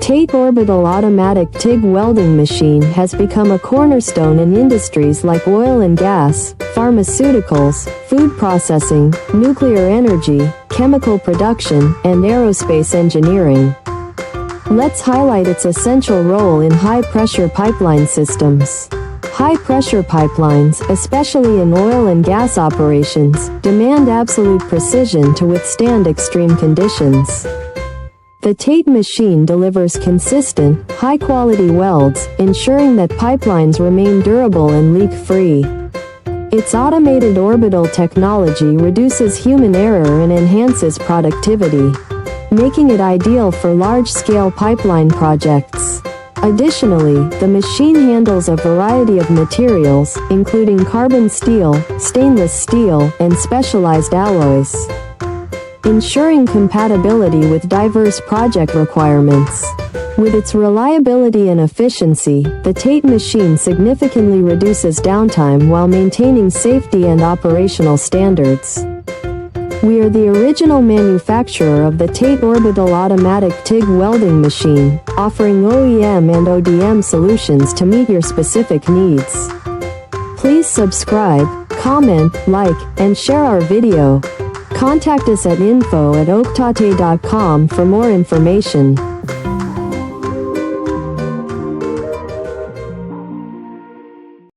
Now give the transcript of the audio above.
TATE Orbital Automatic TIG Welding Machine has become a cornerstone in industries like oil and gas, pharmaceuticals, food processing, nuclear energy, chemical production, and aerospace engineering. Let's highlight its essential role in high-pressure pipeline systems. High-pressure pipelines, especially in oil and gas operations, demand absolute precision to withstand extreme conditions. The TATE machine delivers consistent, high-quality welds, ensuring that pipelines remain durable and leak-free. Its automated orbital technology reduces human error and enhances productivity, making it ideal for large-scale pipeline projects. Additionally, the machine handles a variety of materials, including carbon steel, stainless steel, and specialized alloys, ensuring compatibility with diverse project requirements. With its reliability and efficiency, the TATE machine significantly reduces downtime while maintaining safety and operational standards. We are the original manufacturer of the TATE Orbital Automatic TIG Welding Machine, offering OEM and ODM solutions to meet your specific needs. Please subscribe, comment, like, and share our video. Contact us at info@oaktate.com for more information.